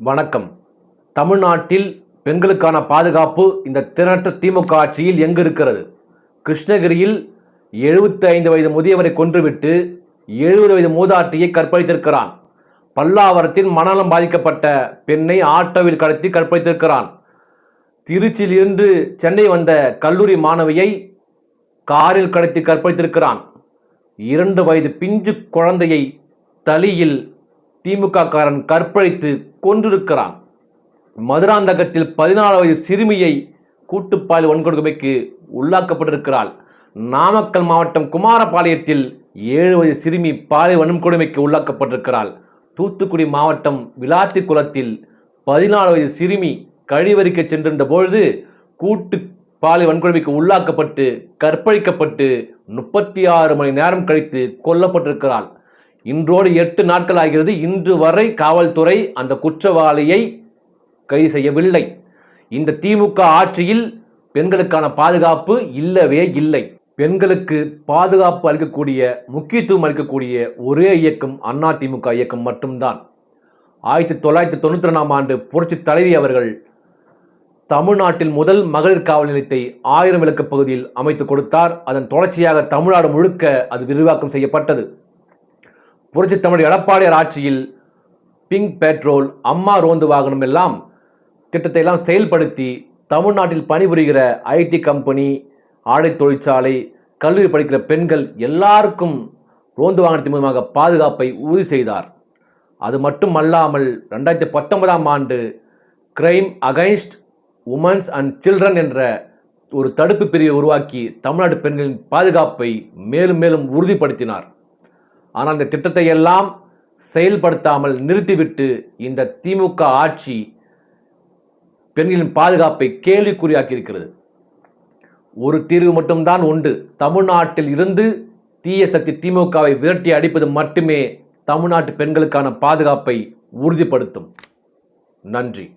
வணக்கம். தமிழ்நாட்டில் பெண்களுக்கான பாதுகாப்பு இந்த திறனற்ற திமுக ஆட்சியில் எங்கு இருக்கிறது? கிருஷ்ணகிரியில் 75 வயது முதியவரை கொன்றுவிட்டு 70 வயது மூதாட்டியை கற்பழித்திருக்கிறான். பல்லாவரத்தில் மனநலம் பாதிக்கப்பட்ட பெண்ணை ஆட்டோவில் கடத்தி கற்பழித்திருக்கிறான். திருச்சியிலிருந்து சென்னை வந்த கல்லூரி மாணவியை காரில் கடத்தி கற்பழித்திருக்கிறான். 2 வயது பிஞ்சு குழந்தையை தலியில் திமுக காரன் கற்பழித்து கொன்றிருக்கிறான். மதுராந்தகத்தில் 14 வயது சிறுமியை கூட்டுப்பாலியல் வன்கொடுமைக்கு உள்ளாக்கப்பட்டிருக்கிறாள். நாமக்கல் மாவட்டம் குமாரபாளையத்தில் 7 வயது சிறுமி பாலியல் வன்கொடுமைக்கு உள்ளாக்கப்பட்டிருக்கிறாள். தூத்துக்குடி மாவட்டம் விளாத்திக்குளத்தில் 14 வயது சிறுமி கழிவறைக்கு சென்றிருந்த பொழுது கூட்டு பாலியல் வன்கொடுமைக்கு உள்ளாக்கப்பட்டு கற்பழிக்கப்பட்டு 36 மணி நேரம் கழித்து கொல்லப்பட்டிருக்கிறாள். இன்றோடு 8 நாட்கள் ஆகிறது. இன்று வரை காவல்துறை அந்த குற்றவாளியை கைது செய்யவில்லை. இந்த திமுக ஆட்சியில் பெண்களுக்கான பாதுகாப்பு இல்லவே இல்லை. பெண்களுக்கு பாதுகாப்பு அளிக்கக்கூடிய, முக்கியத்துவம் அளிக்கக்கூடிய ஒரே இயக்கம் அதிமுக இயக்கம் மட்டும்தான். 1992ஆம் ஆண்டு புரட்சி தலைவி அவர்கள் தமிழ்நாட்டில் முதல் மகளிர் காவல் நிலையத்தை 1000 விளக்கு பகுதியில் அமைத்து கொடுத்தார். அதன் தொடர்ச்சியாக தமிழ்நாடு முழுக்க அது விரிவாக்கம் செய்யப்பட்டது. புரட்சி தமிழ் எடப்பாடியார் ஆட்சியில் பிங்க் பெட்ரோல், அம்மா ரோந்து வாகனம் எல்லாம் திட்டத்தை எல்லாம் செயல்படுத்தி தமிழ்நாட்டில் பணிபுரிகிற ஐடி கம்பெனி, ஆடை தொழிற்சாலை, கல்லூரி படிக்கிற பெண்கள் எல்லாருக்கும் ரோந்து வாகனத்தின் மூலமாக பாதுகாப்பை உறுதி செய்தார். அது மட்டுமல்லாமல் 2019ஆம் ஆண்டு crime against women's and children என்ற ஒரு தடுப்பு பிரிவை உருவாக்கி தமிழ்நாட்டு பெண்களின் பாதுகாப்பை மேலும் மேலும் உறுதிப்படுத்தினார். ஆனால் இந்த திட்டத்தை எல்லாம் செயல்படுத்தாமல் நிறுத்திவிட்டு இந்த திமுக ஆட்சி பெண்களின் பாதுகாப்பை கேள்விக்குறியாக்கி இருக்கிறது. ஒரு தீர்வு மட்டும்தான் உண்டு. தமிழ்நாட்டில் இருந்து தீய சக்தி திமுகவை விரட்டி அடிப்பது மட்டுமே தமிழ்நாட்டு பெண்களுக்கான பாதுகாப்பை உறுதிப்படுத்தும். நன்றி.